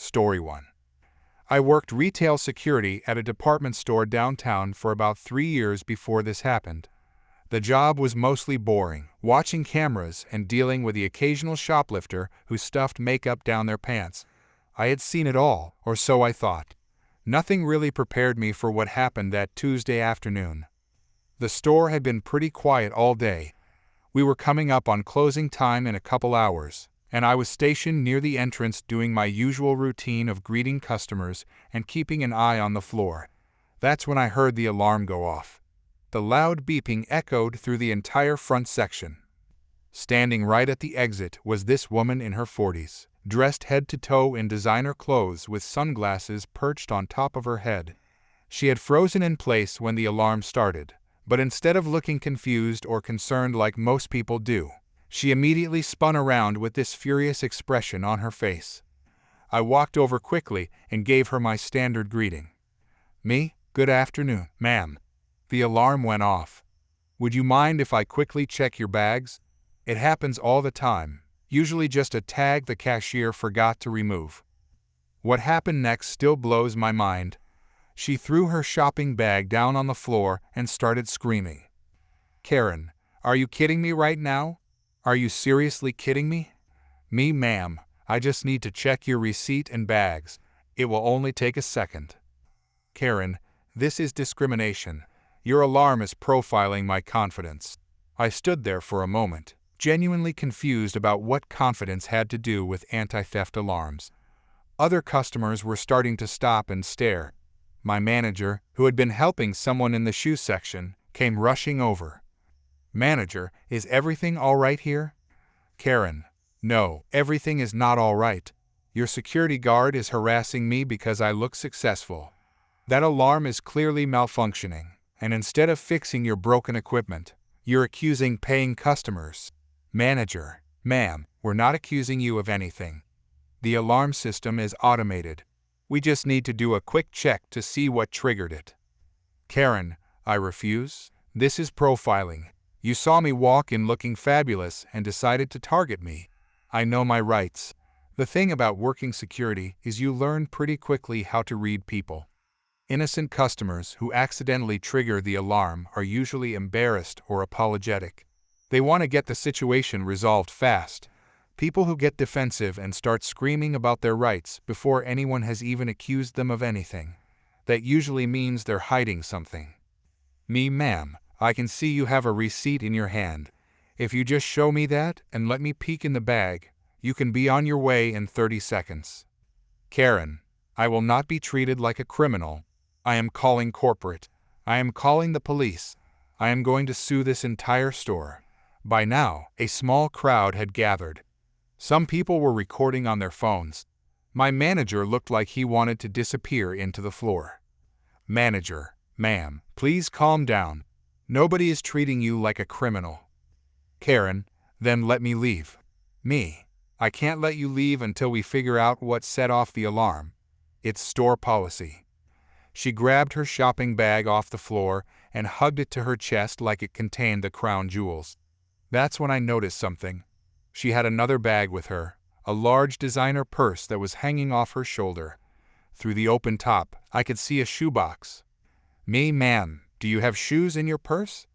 Story 1. I worked retail security at a department store downtown for about 3 years before this happened. The job was mostly boring, watching cameras and dealing with the occasional shoplifter who stuffed makeup down their pants. I had seen it all, or so I thought. Nothing really prepared me for what happened that Tuesday afternoon. The store had been pretty quiet all day. We were coming up on closing time in a couple hours, and I was stationed near the entrance doing my usual routine of greeting customers and keeping an eye on the floor. That's when I heard the alarm go off. The loud beeping echoed through the entire front section. Standing right at the exit was this woman in her 40s, dressed head to toe in designer clothes with sunglasses perched on top of her head. She had frozen in place when the alarm started, but instead of looking confused or concerned like most people do, she immediately spun around with this furious expression on her face. I walked over quickly and gave her my standard greeting. "Me? Good afternoon, ma'am." The alarm went off. "Would you mind if I quickly check your bags? It happens all the time, usually just a tag the cashier forgot to remove." What happened next still blows my mind. She threw her shopping bag down on the floor and started screaming. "Karen, are you kidding me right now? Are you seriously kidding me?" "Me, ma'am, I just need to check your receipt and bags. It will only take a second." "Karen, this is discrimination. Your alarm is profiling my confidence." I stood there for a moment, genuinely confused about what confidence had to do with anti-theft alarms. Other customers were starting to stop and stare. My manager, who had been helping someone in the shoe section, came rushing over. "Manager, is everything all right here?" "Karen, no, everything is not all right. Your security guard is harassing me because I look successful. That alarm is clearly malfunctioning, and instead of fixing your broken equipment, you're accusing paying customers." "Manager, ma'am, we're not accusing you of anything. The alarm system is automated. We just need to do a quick check to see what triggered it." "Karen, I refuse. This is profiling. You saw me walk in looking fabulous and decided to target me. I know my rights." The thing about working security is you learn pretty quickly how to read people. Innocent customers who accidentally trigger the alarm are usually embarrassed or apologetic. They want to get the situation resolved fast. People who get defensive and start screaming about their rights before anyone has even accused them of anything. That usually means they're hiding something. "Me, ma'am, I can see you have a receipt in your hand. If you just show me that and let me peek in the bag, you can be on your way in 30 seconds. "Karen, I will not be treated like a criminal. I am calling corporate. I am calling the police. I am going to sue this entire store." By now, a small crowd had gathered. Some people were recording on their phones. My manager looked like he wanted to disappear into the floor. "Manager, ma'am, please calm down. Nobody is treating you like a criminal." "Karen, then let me leave." "Me, I can't let you leave until we figure out what set off the alarm. It's store policy." She grabbed her shopping bag off the floor and hugged it to her chest like it contained the crown jewels. That's when I noticed something. She had another bag with her, a large designer purse that was hanging off her shoulder. Through the open top, I could see a shoebox. "Me, ma'am, do you have shoes in your purse?"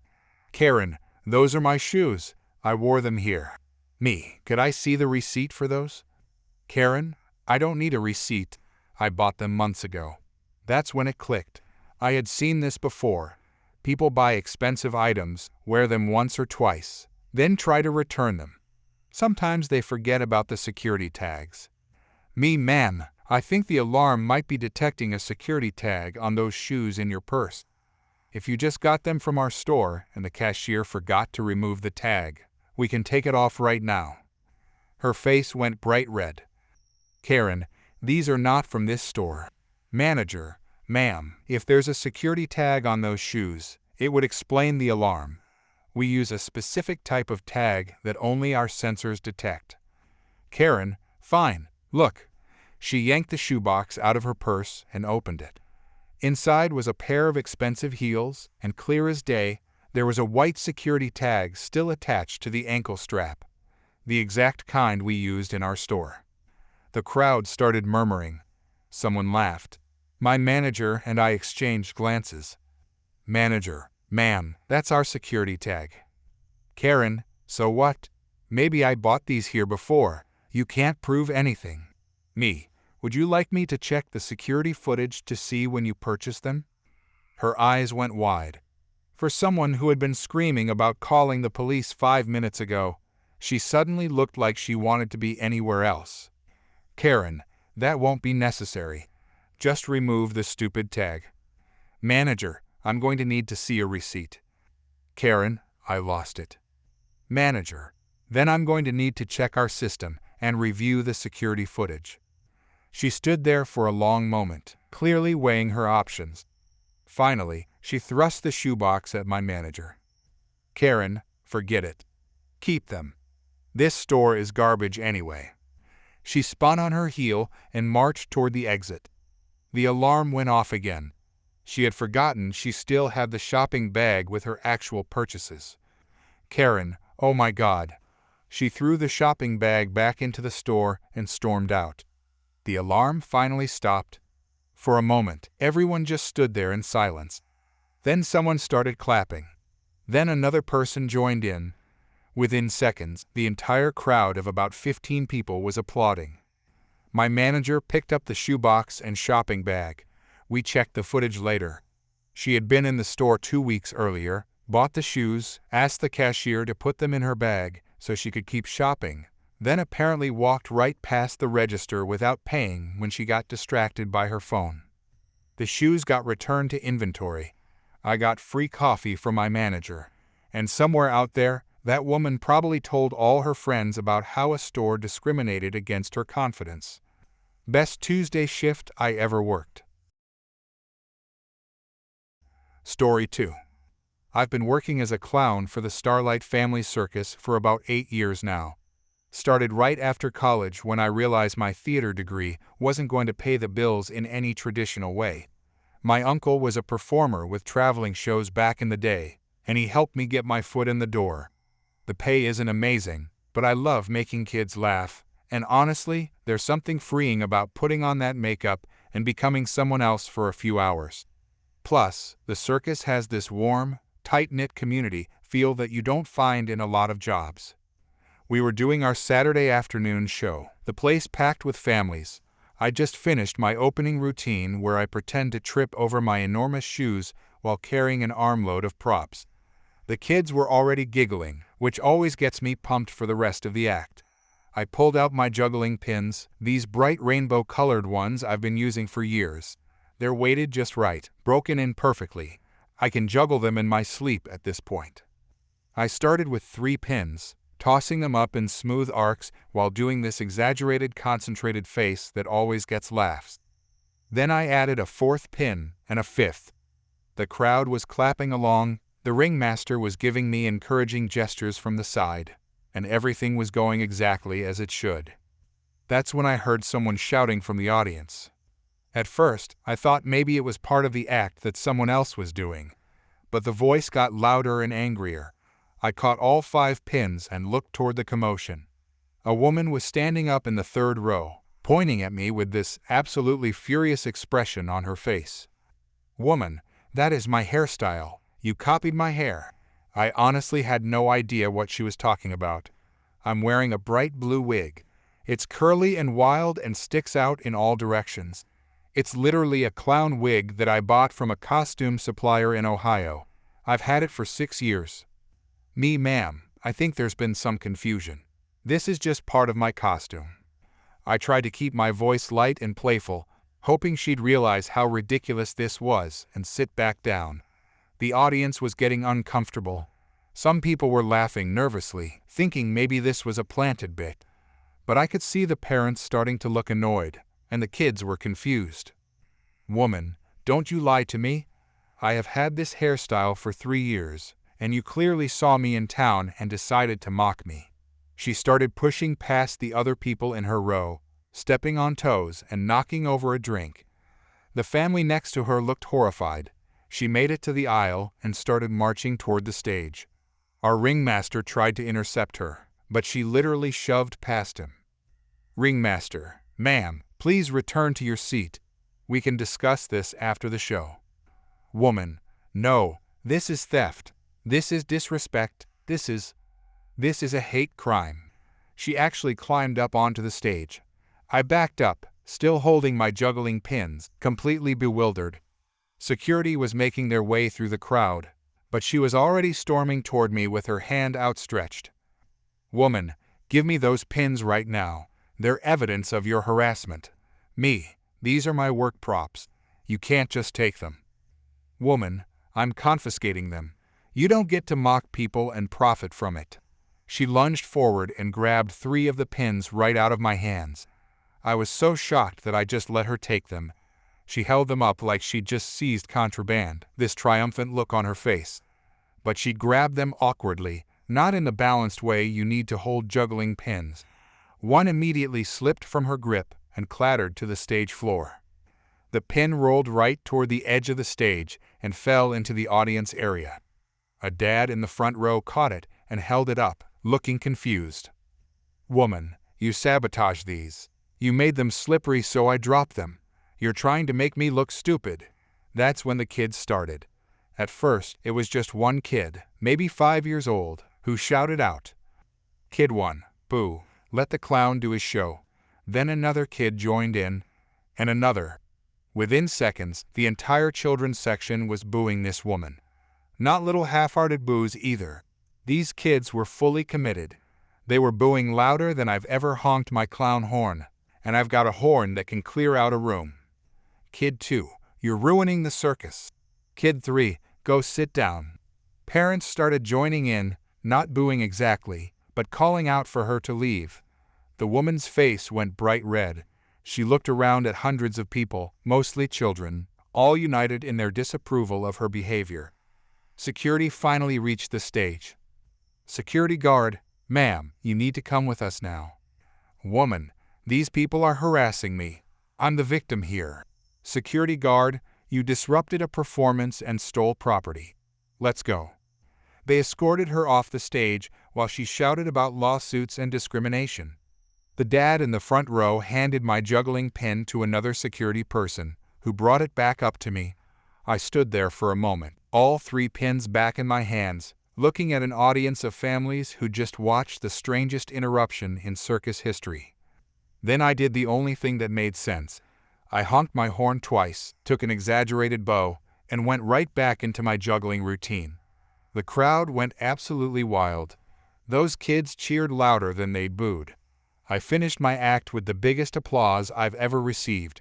"Karen, those are my shoes. I wore them here." "Me, could I see the receipt for those?" "Karen, I don't need a receipt. I bought them months ago." That's when it clicked. I had seen this before. People buy expensive items, wear them once or twice, then try to return them. Sometimes they forget about the security tags. "Me, ma'am, I think the alarm might be detecting a security tag on those shoes in your purse. If you just got them from our store and the cashier forgot to remove the tag, we can take it off right now." Her face went bright red. "Karen, these are not from this store." "Manager, ma'am, if there's a security tag on those shoes, it would explain the alarm. We use a specific type of tag that only our sensors detect." "Karen, fine, look." She yanked the shoebox out of her purse and opened it. Inside was a pair of expensive heels, and clear as day, there was a white security tag still attached to the ankle strap, the exact kind we used in our store. The crowd started murmuring, Someone laughed. My manager and I exchanged glances. Manager, ma'am, that's our security tag. Karen, so what? Maybe I bought these here before. You can't prove anything. Me, would you like me to check the security footage to see when you purchased them? Her eyes went wide. For someone who had been screaming about calling the police 5 minutes ago, she suddenly looked like she wanted to be anywhere else. Karen, that won't be necessary. Just remove the stupid tag. Manager, I'm going to need to see a receipt. Karen, I lost it. Manager, then I'm going to need to check our system and review the security footage. She stood there for a long moment, clearly weighing her options. Finally, she thrust the shoebox at my manager. Karen, forget it. Keep them. This store is garbage anyway. She spun on her heel and marched toward the exit. The alarm went off again. She had forgotten she still had the shopping bag with her actual purchases. Karen, oh my God. She threw the shopping bag back into the store and stormed out. The alarm finally stopped. For a moment, everyone just stood there in silence. Then someone started clapping. Then another person joined in. Within seconds, the entire crowd of about 15 people was applauding. My manager picked up the shoebox and shopping bag. We checked the footage later. She had been in the store 2 weeks earlier, bought the shoes, asked the cashier to put them in her bag so she could keep shopping, then apparently walked right past the register without paying when she got distracted by her phone. The shoes got returned to inventory. I got free coffee from my manager. And somewhere out there, that woman probably told all her friends about how a store discriminated against her confidence. Best Tuesday shift I ever worked. Story 2. I've been working as a clown for the Starlight Family Circus for about 8 years now. Started right after college when I realized my theater degree wasn't going to pay the bills in any traditional way. My uncle was a performer with traveling shows back in the day, and he helped me get my foot in the door. The pay isn't amazing, but I love making kids laugh, and honestly, there's something freeing about putting on that makeup and becoming someone else for a few hours. Plus, the circus has this warm, tight-knit community feel that you don't find in a lot of jobs. We were doing our Saturday afternoon show, the place packed with families. I just finished my opening routine where I pretend to trip over my enormous shoes while carrying an armload of props. The kids were already giggling, which always gets me pumped for the rest of the act. I pulled out my juggling pins, these bright rainbow-colored ones I've been using for years. They're weighted just right, broken in perfectly. I can juggle them in my sleep at this point. I started with 3 pins, tossing them up in smooth arcs while doing this exaggerated concentrated face that always gets laughs. Then I added a 4th pin and a 5th. The crowd was clapping along, the ringmaster was giving me encouraging gestures from the side, and everything was going exactly as it should. That's when I heard someone shouting from the audience. At first, I thought maybe it was part of the act that someone else was doing, but the voice got louder and angrier. I caught all 5 pins and looked toward the commotion. A woman was standing up in the 3rd row, pointing at me with this absolutely furious expression on her face. Woman, that is my hairstyle. You copied my hair. I honestly had no idea what she was talking about. I'm wearing a bright blue wig. It's curly and wild and sticks out in all directions. It's literally a clown wig that I bought from a costume supplier in Ohio. I've had it for 6 years. Me, ma'am, I think there's been some confusion. This is just part of my costume. I tried to keep my voice light and playful, hoping she'd realize how ridiculous this was and sit back down. The audience was getting uncomfortable. Some people were laughing nervously, thinking maybe this was a planted bit. But I could see the parents starting to look annoyed, and the kids were confused. Woman, don't you lie to me? I have had this hairstyle for 3 years, and you clearly saw me in town and decided to mock me. She started pushing past the other people in her row, stepping on toes and knocking over a drink. The family next to her looked horrified. She made it to the aisle and started marching toward the stage. Our ringmaster tried to intercept her, but she literally shoved past him. Ringmaster, ma'am, please return to your seat. We can discuss this after the show. Woman: no, this is theft. This is disrespect. This is a hate crime. She actually climbed up onto the stage. I backed up, still holding my juggling pins, completely bewildered. Security was making their way through the crowd, but she was already storming toward me with her hand outstretched. Woman: give me those pins right now. They're evidence of your harassment. Me: these are my work props. You can't just take them. Woman: I'm confiscating them. You don't get to mock people and profit from it. She lunged forward and grabbed 3 of the pins right out of my hands. I was so shocked that I just let her take them. She held them up like she'd just seized contraband, this triumphant look on her face. But she grabbed them awkwardly, not in the balanced way you need to hold juggling pins. One immediately slipped from her grip and clattered to the stage floor. The pin rolled right toward the edge of the stage and fell into the audience area. A dad in the front row caught it and held it up, looking confused. Woman: you sabotaged these. You made them slippery, so I dropped them. You're trying to make me look stupid. That's when the kids started. At first, it was just one kid, maybe 5 years old, who shouted out. Kid 1, boo, let the clown do his show. Then another kid joined in, and another. Within seconds, the entire children's section was booing this woman. Not little half-hearted boos either. These kids were fully committed. They were booing louder than I've ever honked my clown horn, and I've got a horn that can clear out a room. Kid 2, you're ruining the circus. Kid 3, go sit down. Parents started joining in, not booing exactly, but calling out for her to leave. The woman's face went bright red. She looked around at hundreds of people, mostly children, all united in their disapproval of her behavior. Security finally reached the stage. Security guard: ma'am, you need to come with us now. Woman: these people are harassing me. I'm the victim here. Security guard: you disrupted a performance and stole property. Let's go. They escorted her off the stage while she shouted about lawsuits and discrimination. The dad in the front row handed my juggling pin to another security person, who brought it back up to me. I stood there for a moment, all 3 pins back in my hands, looking at an audience of families who just watched the strangest interruption in circus history. Then I did the only thing that made sense. I honked my horn twice, took an exaggerated bow, and went right back into my juggling routine. The crowd went absolutely wild. Those kids cheered louder than they booed. I finished my act with the biggest applause I've ever received.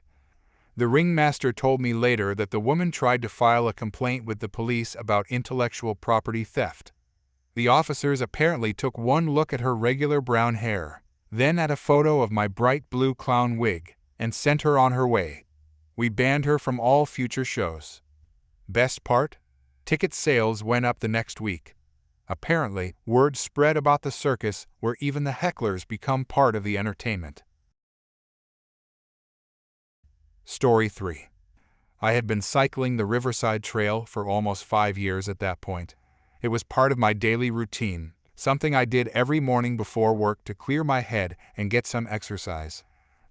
The ringmaster told me later that the woman tried to file a complaint with the police about intellectual property theft. The officers apparently took one look at her regular brown hair, then at a photo of my bright blue clown wig, and sent her on her way. We banned her from all future shows. Best part? Ticket sales went up the next week. Apparently, word spread about the circus where even the hecklers become part of the entertainment. Story 3. I had been cycling the Riverside Trail for almost 5 years at that point. It was part of my daily routine, something I did every morning before work to clear my head and get some exercise.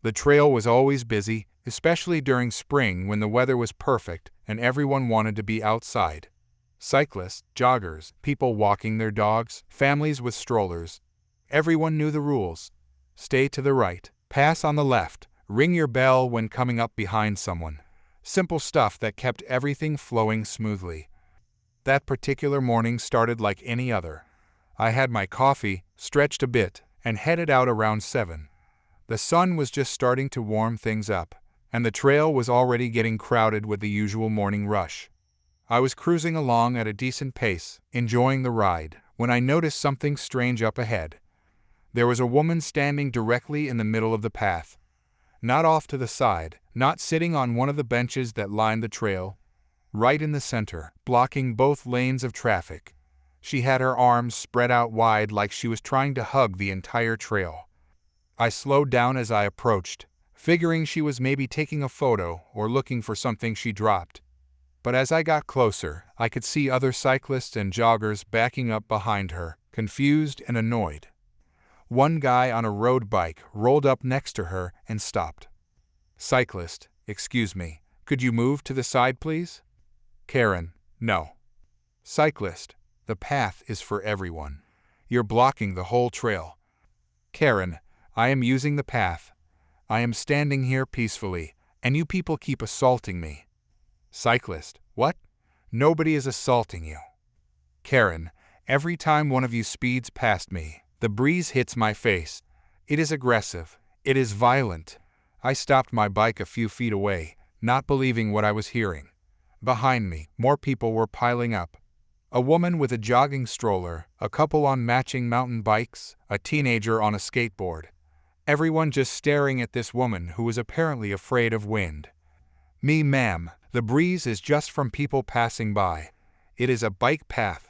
The trail was always busy, especially during spring when the weather was perfect and everyone wanted to be outside. Cyclists, joggers, people walking their dogs, families with strollers. Everyone knew the rules. Stay to the right, pass on the left, ring your bell when coming up behind someone. Simple stuff that kept everything flowing smoothly. That particular morning started like any other. I had my coffee, stretched a bit, and headed out around 7. The sun was just starting to warm things up, and the trail was already getting crowded with the usual morning rush. I was cruising along at a decent pace, enjoying the ride, when I noticed something strange up ahead. There was a woman standing directly in the middle of the path. Not off to the side, not sitting on one of the benches that lined the trail. Right in the center, blocking both lanes of traffic. She had her arms spread out wide like she was trying to hug the entire trail. I slowed down as I approached, figuring she was maybe taking a photo or looking for something she dropped. But as I got closer, I could see other cyclists and joggers backing up behind her, confused and annoyed. One guy on a road bike rolled up next to her and stopped. "Cyclist, excuse me, Could you move to the side, please? Karen, no. Cyclist, the path is for everyone. You're blocking the whole trail. Karen, I am using the path. I am standing here peacefully, and you people keep assaulting me. Cyclist, what? Nobody is assaulting you. Karen, every time one of you speeds past me, the breeze hits my face. It is aggressive. It is violent. I stopped my bike a few feet away, not believing what I was hearing. Behind me, more people were piling up. A woman with a jogging stroller, a couple on matching mountain bikes, a teenager on a skateboard. Everyone just staring at this woman who was apparently afraid of wind. Me, ma'am, the breeze is just from people passing by. It is a bike path.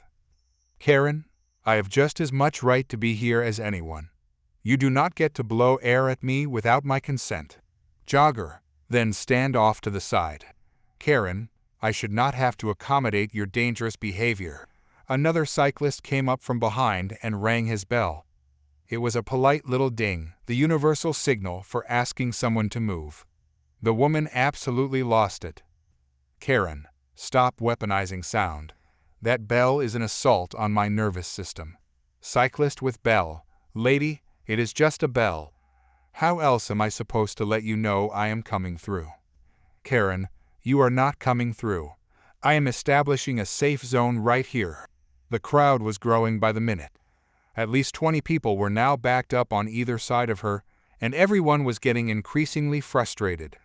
Karen, I have just as much right to be here as anyone. You do not get to blow air at me without my consent. Jogger, then stand off to the side. Karen, I should not have to accommodate your dangerous behavior. Another cyclist came up from behind and rang his bell. It was a polite little ding, the universal signal for asking someone to move. The woman absolutely lost it. Karen, stop weaponizing sound. That bell is an assault on my nervous system. Cyclist with bell, lady, it is just a bell. How else am I supposed to let you know I am coming through? Karen, you are not coming through. I am establishing a safe zone right here. The crowd was growing by the minute. At least 20 people were now backed up on either side of her, and everyone was getting increasingly frustrated.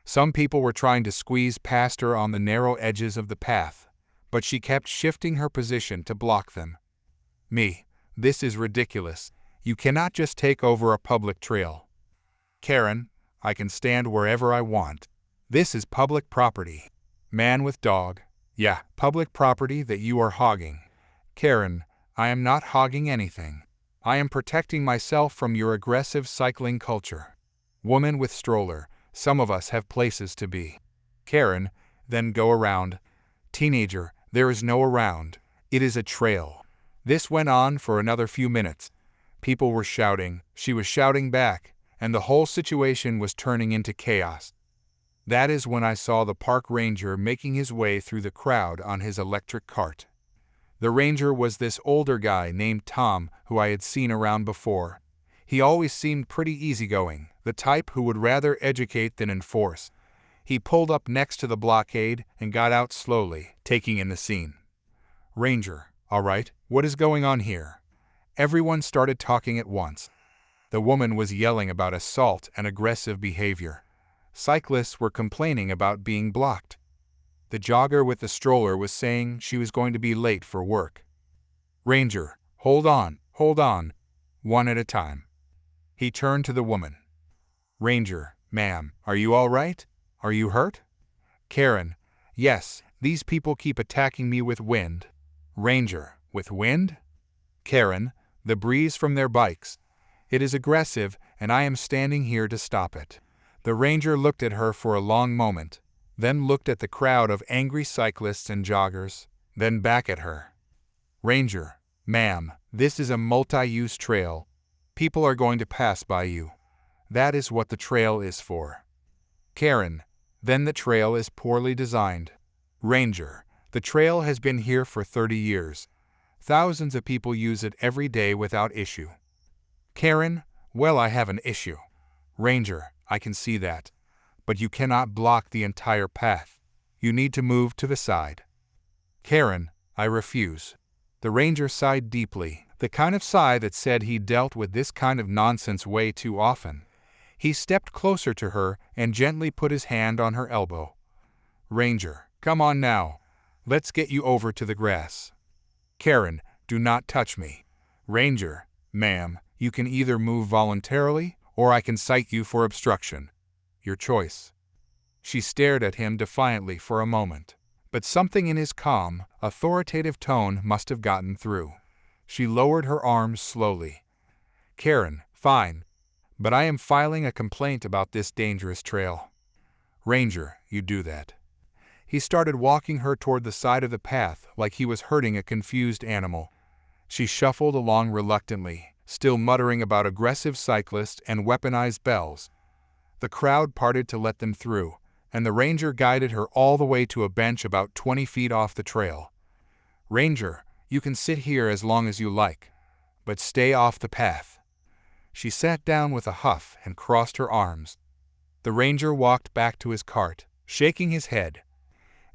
Some people were trying to squeeze past her on the narrow edges of the path, but she kept shifting her position to block them. Me, this is ridiculous. You cannot just take over a public trail. Karen, I can stand wherever I want. This is public property. Man with dog. Yeah, public property that you are hogging. Karen, I am not hogging anything. I am protecting myself from your aggressive cycling culture. Woman with stroller, some of us have places to be. Karen, then go around. Teenager, there is no around. It is a trail. This went on for another few minutes. People were shouting, she was shouting back, and the whole situation was turning into chaos. That is when I saw the park ranger making his way through the crowd on his electric cart. The ranger was this older guy named Tom who I had seen around before. He always seemed pretty easygoing, the type who would rather educate than enforce. He pulled up next to the blockade and got out slowly, taking in the scene. Ranger, all right, what is going on here? Everyone started talking at once. The woman was yelling about assault and aggressive behavior. Cyclists were complaining about being blocked. The jogger with the stroller was saying she was going to be late for work. Ranger, hold on, one at a time. He turned to the woman. Ranger, ma'am, are you all right? Are you hurt? Karen, yes, these people keep attacking me with wind. Ranger, with wind? Karen, the breeze from their bikes. It is aggressive, and I am standing here to stop it. The ranger looked at her for a long moment, then looked at the crowd of angry cyclists and joggers, then back at her. Ranger, ma'am, this is a multi-use trail. People are going to pass by you. That is what the trail is for. Karen, then the trail is poorly designed. Ranger, the trail has been here for 30 years. Thousands of people use it every day without issue. Karen, well, I have an issue. Ranger, I can see that. But you cannot block the entire path. You need to move to the side. Karen, I refuse. The ranger sighed deeply, the kind of sigh that said he dealt with this kind of nonsense way too often. He stepped closer to her and gently put his hand on her elbow. Ranger, come on now. Let's get you over to the grass. Karen, do not touch me. Ranger, ma'am, you can either move voluntarily or I can cite you for obstruction. Your choice. She stared at him defiantly for a moment, but something in his calm, authoritative tone must have gotten through. She lowered her arms slowly. Karen, fine, but I am filing a complaint about this dangerous trail. Ranger, you do that. He started walking her toward the side of the path like he was herding a confused animal. She shuffled along reluctantly, still muttering about aggressive cyclists and weaponized bells. The crowd parted to let them through, and the ranger guided her all the way to a bench about 20 feet off the trail. "Ranger, you can sit here as long as you like, but stay off the path." She sat down with a huff and crossed her arms. The ranger walked back to his cart, shaking his head.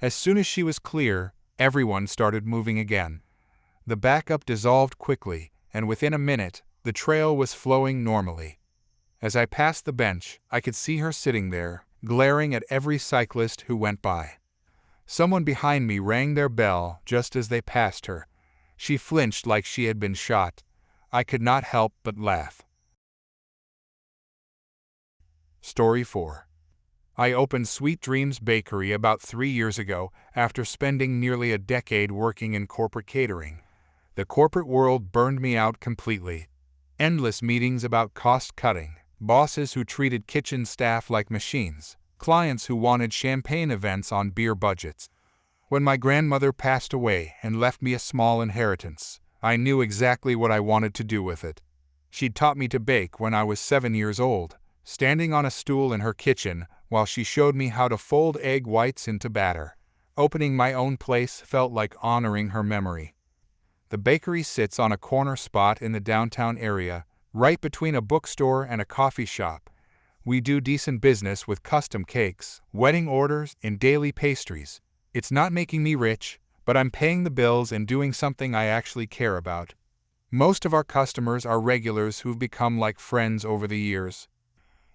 As soon as she was clear, everyone started moving again. The backup dissolved quickly, and within a minute, the trail was flowing normally. As I passed the bench, I could see her sitting there, glaring at every cyclist who went by. Someone behind me rang their bell just as they passed her. She flinched like she had been shot. I could not help but laugh. Story 4. I opened Sweet Dreams Bakery about 3 years ago after spending nearly a decade working in corporate catering. The corporate world burned me out completely. Endless meetings about cost cutting, bosses who treated kitchen staff like machines, clients who wanted champagne events on beer budgets. When my grandmother passed away and left me a small inheritance, I knew exactly what I wanted to do with it. She'd taught me to bake when I was 7 years old, standing on a stool in her kitchen while she showed me how to fold egg whites into batter. Opening my own place felt like honoring her memory. The bakery sits on a corner spot in the downtown area, right between a bookstore and a coffee shop. We do decent business with custom cakes, wedding orders, and daily pastries. It's not making me rich, but I'm paying the bills and doing something I actually care about. Most of our customers are regulars who've become like friends over the years.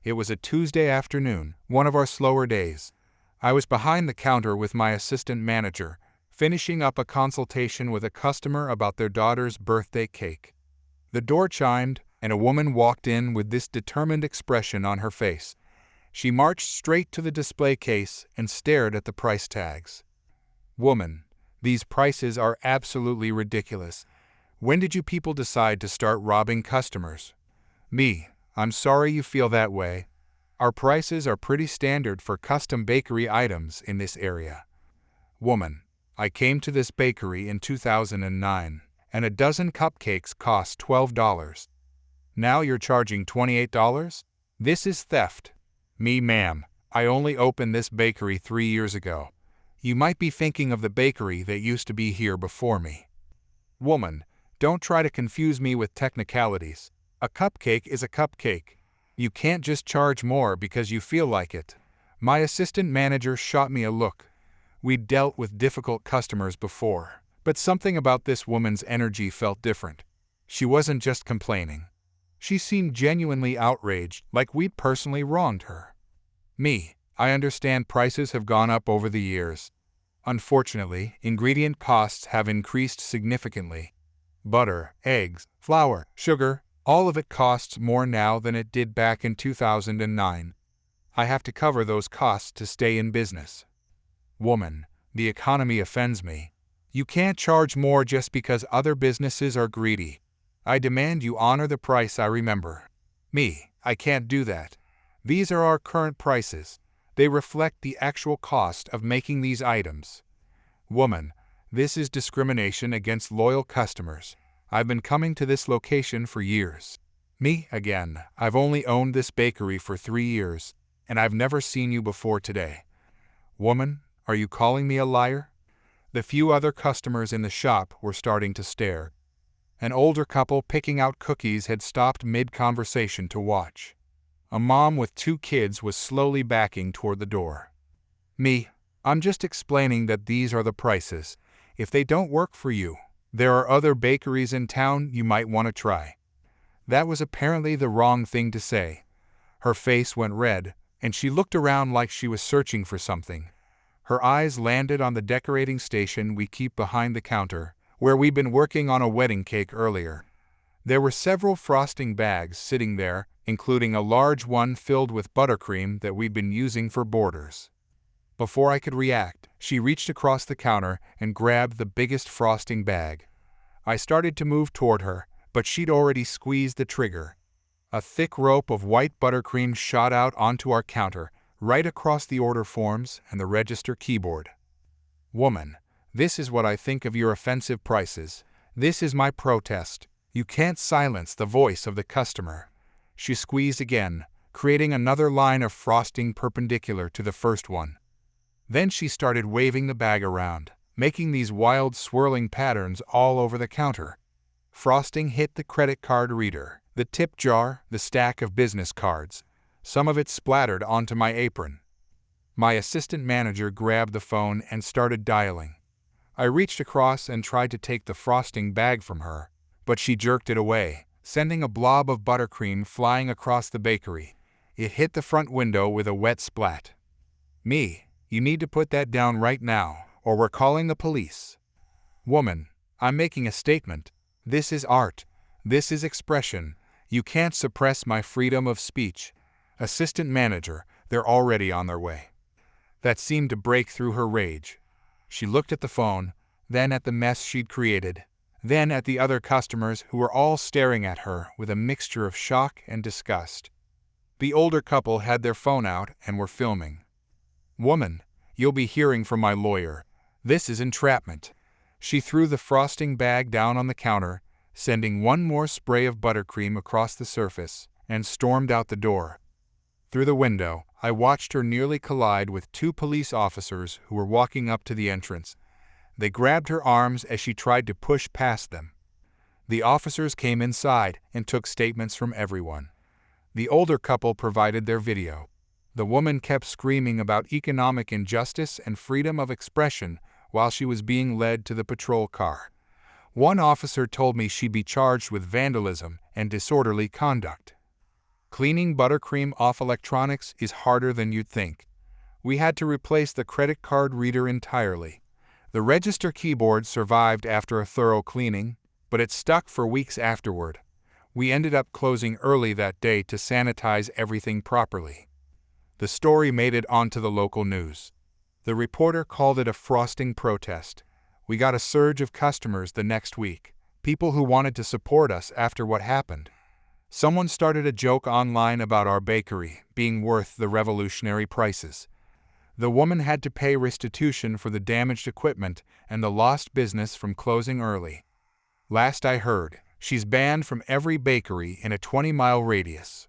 It was a Tuesday afternoon, one of our slower days. I was behind the counter with my assistant manager, finishing up a consultation with a customer about their daughter's birthday cake. The door chimed, and a woman walked in with this determined expression on her face. She marched straight to the display case and stared at the price tags. "Woman, these prices are absolutely ridiculous. When did you people decide to start robbing customers?" "Me, I'm sorry you feel that way. Our prices are pretty standard for custom bakery items in this area." "Woman, I came to this bakery in 2009, and a dozen cupcakes cost $12. Now you're charging $28? This is theft." "Me, ma'am, I only opened this bakery 3 years ago. You might be thinking of the bakery that used to be here before me." "Woman, don't try to confuse me with technicalities. A cupcake is a cupcake. You can't just charge more because you feel like it." My assistant manager shot me a look. We'd dealt with difficult customers before, but something about this woman's energy felt different. She wasn't just complaining. She seemed genuinely outraged, like we'd personally wronged her. "Me, I understand prices have gone up over the years. Unfortunately, ingredient costs have increased significantly. Butter, eggs, flour, sugar, all of it costs more now than it did back in 2009. I have to cover those costs to stay in business." "Woman, the economy offends me. You can't charge more just because other businesses are greedy. I demand you honor the price I remember." "Me, I can't do that. These are our current prices. They reflect the actual cost of making these items." "Woman, this is discrimination against loyal customers. I've been coming to this location for years." "Me, again, I've only owned this bakery for 3 years, and I've never seen you before today." "Woman, are you calling me a liar?" The few other customers in the shop were starting to stare. An older couple picking out cookies had stopped mid-conversation to watch. A mom with 2 kids was slowly backing toward the door. "Me, I'm just explaining that these are the prices. If they don't work for you, there are other bakeries in town you might want to try." That was apparently the wrong thing to say. Her face went red, and she looked around like she was searching for something. Her eyes landed on the decorating station we keep behind the counter, where we'd been working on a wedding cake earlier. There were several frosting bags sitting there, including a large one filled with buttercream that we'd been using for borders. Before I could react, she reached across the counter and grabbed the biggest frosting bag. I started to move toward her, but she'd already squeezed the trigger. A thick rope of white buttercream shot out onto our counter, right across the order forms and the register keyboard. "Woman, this is what I think of your offensive prices. This is my protest. You can't silence the voice of the customer." She squeezed again, creating another line of frosting perpendicular to the first one. Then she started waving the bag around, making these wild swirling patterns all over the counter. Frosting hit the credit card reader, the tip jar, the stack of business cards. Some of it splattered onto my apron. My assistant manager grabbed the phone and started dialing. I reached across and tried to take the frosting bag from her, but she jerked it away, sending a blob of buttercream flying across the bakery. It hit the front window with a wet splat. "Me, you need to put that down right now, or we're calling the police." "Woman, I'm making a statement. This is art. This is expression. You can't suppress my freedom of speech." "Assistant manager, they're already on their way." That seemed to break through her rage. She looked at the phone, then at the mess she'd created, then at the other customers who were all staring at her with a mixture of shock and disgust. The older couple had their phone out and were filming. "Woman, you'll be hearing from my lawyer. This is entrapment." She threw the frosting bag down on the counter, sending one more spray of buttercream across the surface, and stormed out the door. Through the window, I watched her nearly collide with two police officers who were walking up to the entrance. They grabbed her arms as she tried to push past them. The officers came inside and took statements from everyone. The older couple provided their video. The woman kept screaming about economic injustice and freedom of expression while she was being led to the patrol car. One officer told me she'd be charged with vandalism and disorderly conduct. Cleaning buttercream off electronics is harder than you'd think. We had to replace the credit card reader entirely. The register keyboard survived after a thorough cleaning, but it stuck for weeks afterward. We ended up closing early that day to sanitize everything properly. The story made it onto the local news. The reporter called it a frosting protest. We got a surge of customers the next week, people who wanted to support us after what happened. Someone started a joke online about our bakery being worth the revolutionary prices. The woman had to pay restitution for the damaged equipment and the lost business from closing early. Last I heard, she's banned from every bakery in a 20-mile radius.